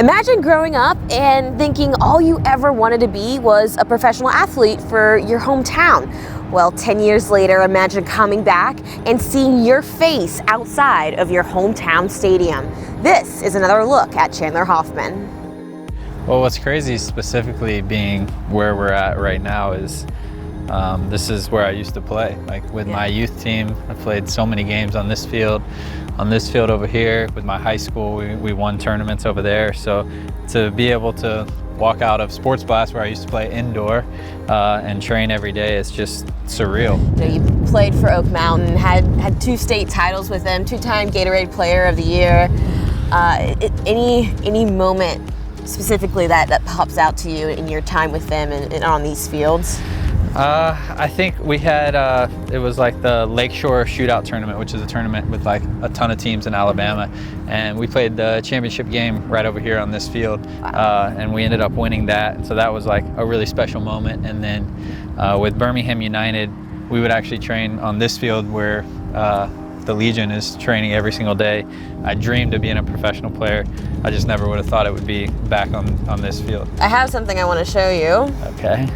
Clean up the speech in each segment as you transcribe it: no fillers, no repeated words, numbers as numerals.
Imagine growing up and thinking all you ever wanted to be was a professional athlete for your hometown. Well, 10 years later, imagine coming back and seeing your face outside of your hometown stadium. This is another look at Chandler Hoffman. Well, what's crazy specifically being where we're at right now is this is where I used to play. Like with my youth team, I played so many games on this field over here. With my high school, we won tournaments over there. So to be able to walk out of sports class where I used to play indoor and train every day, it's just surreal. You played for Oak Mountain, had 2 state titles with them, 2-time Gatorade Player of the Year. Any moment specifically that pops out to you in your time with them and on these fields? I think we had, it was like the Lakeshore Shootout Tournament, which is a tournament with like a ton of teams in Alabama. And we played the championship game right over here on this field. And we ended up winning that. So that was like a really special moment. And then with Birmingham United, we would actually train on this field where the Legion is training every single day. I dreamed of being a professional player. I just never would have thought it would be back on this field. I have something I want to show you. Okay.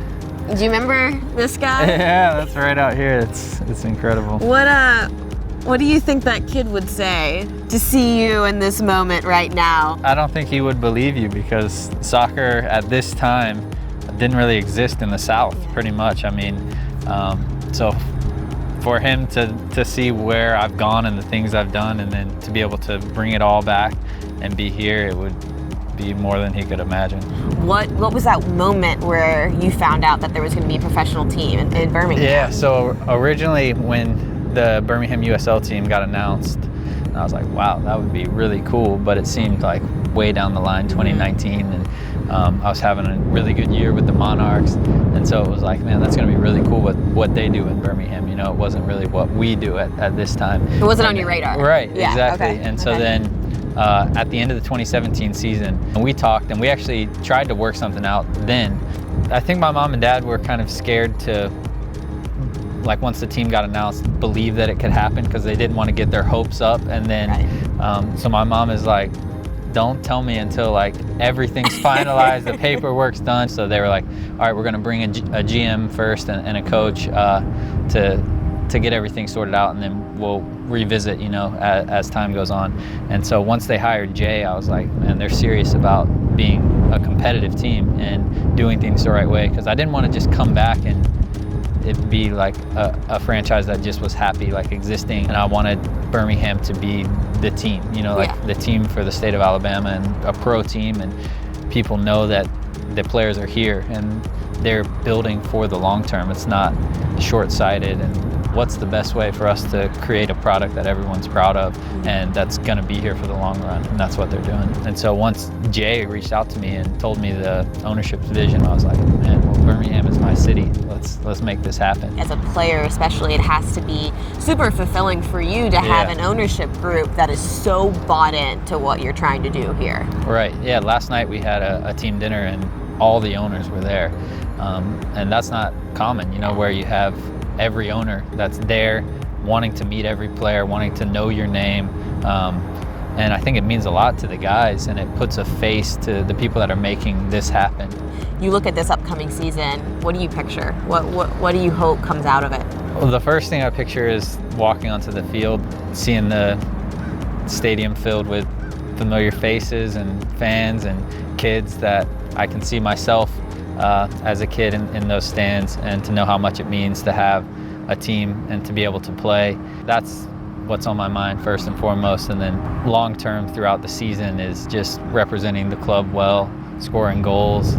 Do you remember this guy? Yeah, that's right out here. It's incredible. What do you think that kid would say to see you in this moment right now? I don't think he would believe you because soccer at this time didn't really exist in the South, pretty much. I mean, so for him to see where I've gone and the things I've done, and then to be able to bring it all back and be here, it would be more than he could imagine. What was that moment where you found out that there was going to be a professional team in Birmingham? Yeah, so originally when the Birmingham USL team got announced, I was like, wow, that would be really cool, but it seemed like way down the line, 2019, and I was having a really good year with the Monarchs, and so it was like, man, that's going to be really cool with what they do in Birmingham. You know, it wasn't really what we do at this time. It wasn't on your radar. Right, yeah, exactly. Okay. And so then at the end of the 2017 season, we talked and we actually tried to work something out then. I think my mom and dad were kind of scared to, like once the team got announced, believe that it could happen because they didn't want to get their hopes up. And then, so my mom is like, don't tell me until like everything's finalized, the paperwork's done. So they were like, all right, we're going to bring a GM first and a coach to get everything sorted out, and then we'll revisit, you know, as time goes on. And so once they hired Jay, I was like, man, they're serious about being a competitive team and doing things the right way, because I didn't want to just come back and it be like a franchise that just was happy, like existing. And I wanted Birmingham to be the team, you know, like the team for the state of Alabama, and a pro team, and people know that the players are here and they're building for the long term. It's not short-sighted, and what's the best way for us to create a product that everyone's proud of and that's going to be here for the long run, and that's what they're doing. And so once Jay reached out to me and told me the ownership's vision, I was like, man, well, Birmingham is my city. Let's make this happen. As a player especially, it has to be super fulfilling for you to have an ownership group that is so bought in to what you're trying to do here. Right, yeah, last night we had a team dinner and all the owners were there. And that's not common, you know, where you have every owner that's there wanting to meet every player, wanting to know your name. And I think it means a lot to the guys, and it puts a face to the people that are making this happen. You look at this upcoming season, what do you picture? What do you hope comes out of it? Well, the first thing I picture is walking onto the field, seeing the stadium filled with familiar faces and fans and kids that I can see myself as a kid in those stands, and to know how much it means to have a team and to be able to play. That's what's on my mind first and foremost. And then long term throughout the season is just representing the club well, scoring goals.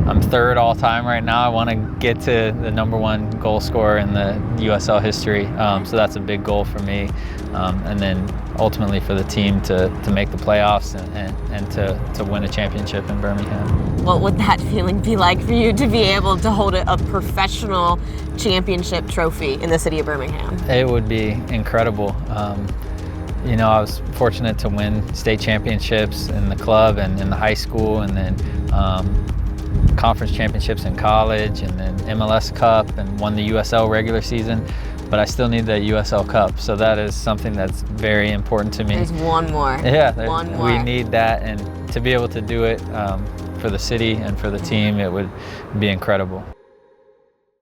I'm third all time right now. I want to get to the #1 goal scorer in the USL history. So that's a big goal for me. And then ultimately for the team to make the playoffs and to win a championship in Birmingham. What would that feeling be like for you to be able to hold a professional championship trophy in the city of Birmingham? It would be incredible. You know, I was fortunate to win state championships in the club and in the high school, and then conference championships in college, and then MLS Cup, and won the USL regular season. but I still need the USL Cup. So that is something that's very important to me. There's one more. Yeah, one more. We need that, and to be able to do it for the city and for the team, it would be incredible.